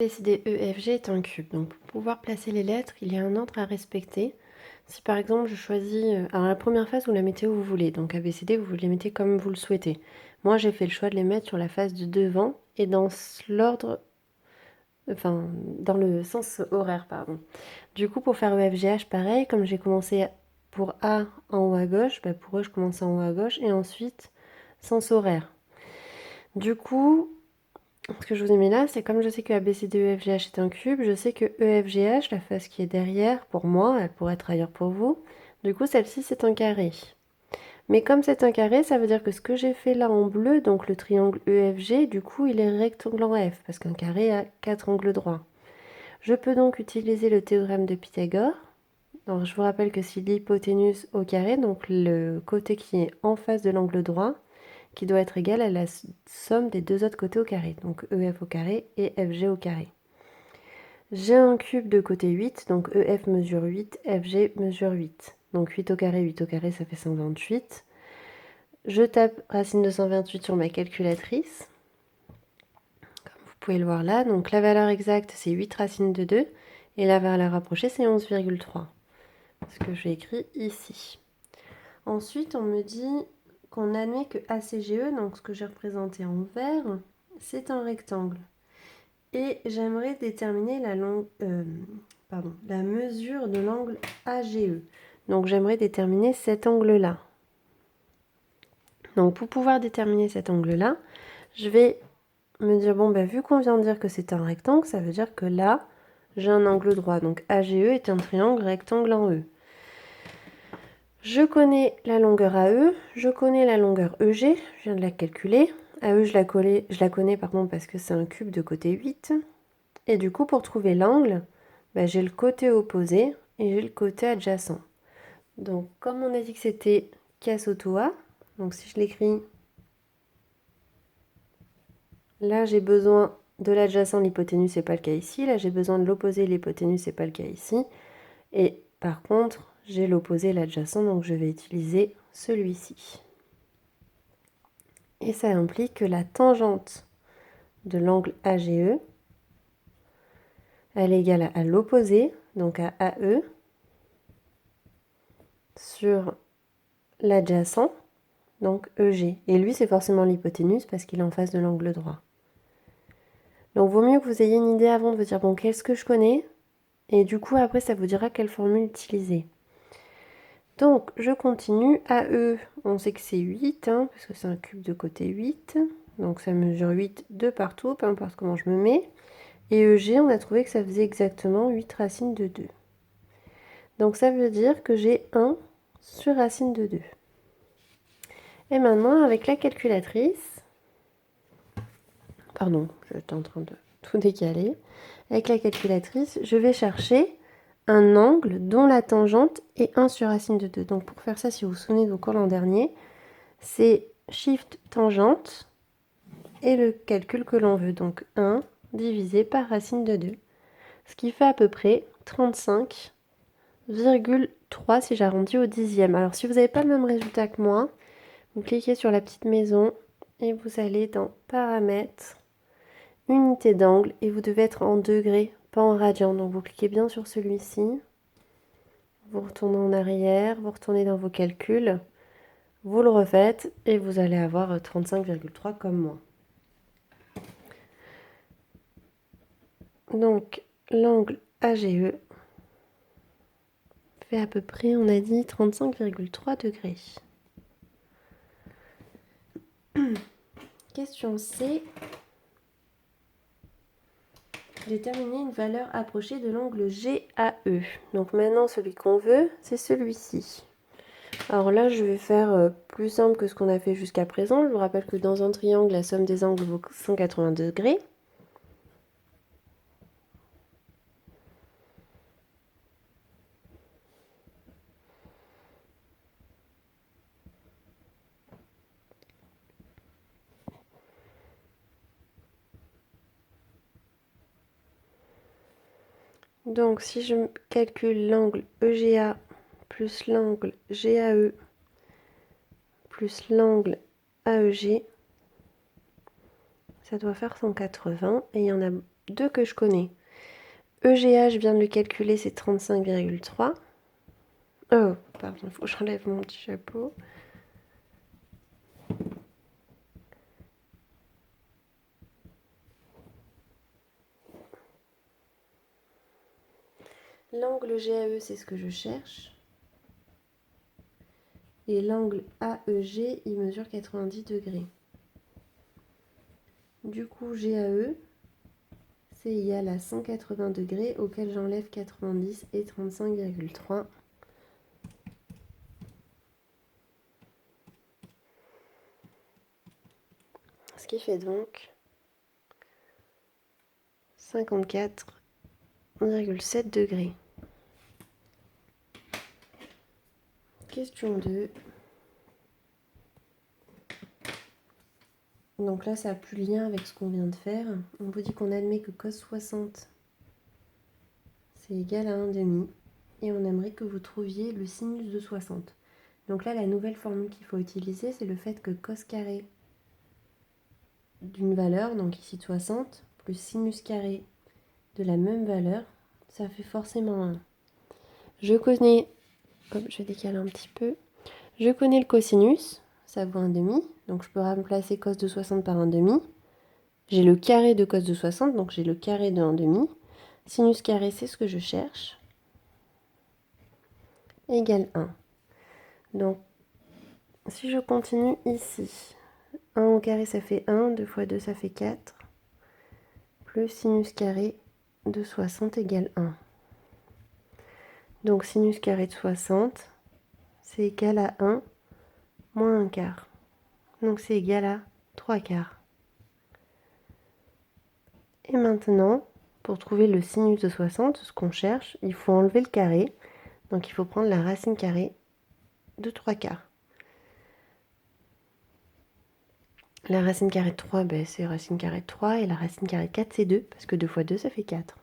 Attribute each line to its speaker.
Speaker 1: ABCDEFG est un cube, donc pour pouvoir placer les lettres, il y a un ordre à respecter. Si par exemple je choisis, alors la première phase vous la mettez où vous voulez, donc ABCD vous les mettez comme vous le souhaitez. Moi j'ai fait le choix de les mettre sur la face de devant et dans l'ordre, enfin dans le sens horaire, pardon. Du coup pour faire EFGH pareil, comme j'ai commencé pour A en haut à gauche, bah pour eux je commence en haut à gauche et ensuite sens horaire. Du coup, ce que je vous ai mis là, c'est comme je sais que ABCDEFGH est un cube, je sais que EFGH, la face qui est derrière, pour moi, elle pourrait être ailleurs pour vous. Du coup, celle-ci, c'est un carré. Mais comme c'est un carré, ça veut dire que ce que j'ai fait là en bleu, donc le triangle EFG, du coup, il est rectangle en F, parce qu'un carré a 4 angles droits. Je peux donc utiliser le théorème de Pythagore. Alors, je vous rappelle que si l'hypoténuse au carré, donc le côté qui est en face de l'angle droit, qui doit être égal à la somme des deux autres côtés au carré, donc EF au carré et FG au carré. J'ai un cube de côté 8, donc EF mesure 8, FG mesure 8. Donc 8 au carré, ça fait 128. Je tape racine de 128 sur ma calculatrice, comme vous pouvez le voir là. Donc la valeur exacte, c'est 8 racine de 2, et la valeur rapprochée, c'est 11,3. Ce que j'ai écrit ici. Ensuite, on me dit qu'on admet que ACGE, donc ce que j'ai représenté en vert, c'est un rectangle. Et j'aimerais déterminer la mesure de l'angle AGE. Donc j'aimerais déterminer cet angle-là. Donc pour pouvoir déterminer cet angle-là, je vais me dire, bon, vu qu'on vient de dire que c'est un rectangle, ça veut dire que là, j'ai un angle droit. Donc AGE est un triangle rectangle en E. Je connais la longueur AE, je connais la longueur EG, je viens de la calculer. AE, je la connais parce que c'est un cube de côté 8. Et du coup, pour trouver l'angle, j'ai le côté opposé et j'ai le côté adjacent. Donc, comme on a dit que c'était K auto A, donc si je l'écris, là j'ai besoin de l'adjacent, l'hypoténuse, c'est pas le cas ici. Là j'ai besoin de l'opposé, l'hypoténuse, c'est pas le cas ici. Et par contre, j'ai l'opposé et l'adjacent, donc je vais utiliser celui-ci. Et ça implique que la tangente de l'angle AGE, elle est égale à l'opposé, donc à AE, sur l'adjacent, donc EG. Et lui, c'est forcément l'hypoténuse parce qu'il est en face de l'angle droit. Donc, vaut mieux que vous ayez une idée avant de vous dire, bon, qu'est-ce que je connais? Et du coup, après, ça vous dira quelle formule utiliser. Donc, je continue. AE, on sait que c'est 8, parce que c'est un cube de côté 8. Donc, ça mesure 8 de partout, peu importe comment je me mets. Et EG, on a trouvé que ça faisait exactement 8 racines de 2. Donc, ça veut dire que j'ai 1 sur racine de 2. Et maintenant, avec la calculatrice, pardon, j'étais en train de tout décaler. Avec la calculatrice, je vais chercher un angle dont la tangente est 1 sur racine de 2. Donc pour faire ça, si vous vous souvenez de vos cours l'an dernier, c'est Shift tangente et le calcul que l'on veut. Donc 1 divisé par racine de 2. Ce qui fait à peu près 35,3 si j'arrondis au dixième. Alors si vous n'avez pas le même résultat que moi, vous cliquez sur la petite maison et vous allez dans Paramètres, Unité d'angle, et vous devez être en degrés, pas en radians. Donc vous cliquez bien sur celui-ci, vous retournez en arrière, vous retournez dans vos calculs, vous le refaites et vous allez avoir 35,3 comme moi. Donc l'angle AGE fait à peu près, on a dit, 35,3 degrés. Question C. Déterminer une valeur approchée de l'angle GAE. Donc maintenant, celui qu'on veut, c'est celui-ci. Alors là, je vais faire plus simple que ce qu'on a fait jusqu'à présent. Je vous rappelle que dans un triangle, la somme des angles vaut 180 degrés. Donc si je calcule l'angle EGA plus l'angle GAE plus l'angle AEG, ça doit faire 180 et il y en a 2 que je connais. EGA, je viens de le calculer, c'est 35,3. Oh, pardon, il faut que j'enlève mon petit chapeau. L'angle GAE, c'est ce que je cherche. Et l'angle AEG, il mesure 90 degrés. Du coup, GAE, c'est égal à 180 degrés, auquel j'enlève 90 et 35,3. Ce qui fait donc 54,7 degrés. Question 2. Donc là, ça n'a plus lien avec ce qu'on vient de faire. On vous dit qu'on admet que cos 60, c'est égal à 1,5. Et on aimerait que vous trouviez le sinus de 60. Donc là, la nouvelle formule qu'il faut utiliser, c'est le fait que cos carré d'une valeur, donc ici 60, plus sinus carré de la même valeur, ça fait forcément 1. Je connais, hop, je vais décaler un petit peu. Je connais le cosinus, ça vaut 1,5. Donc je peux remplacer cos de 60 par 1,5. J'ai le carré de cos de 60, donc j'ai le carré de 1,5. Sinus carré, c'est ce que je cherche. Égale 1. Donc, si je continue ici, 1 au carré, ça fait 1. 2 fois 2, ça fait 4. Plus sinus carré de 60 égale 1. Donc, sinus carré de 60, c'est égal à 1 moins 1 quart. Donc, c'est égal à 3 quarts. Et maintenant, pour trouver le sinus de 60, ce qu'on cherche, il faut enlever le carré. Donc, il faut prendre la racine carrée de 3 quarts. La racine carrée de 3, ben, c'est racine carrée de 3. Et la racine carrée de 4, c'est 2. Parce que 2 fois 2, ça fait 4.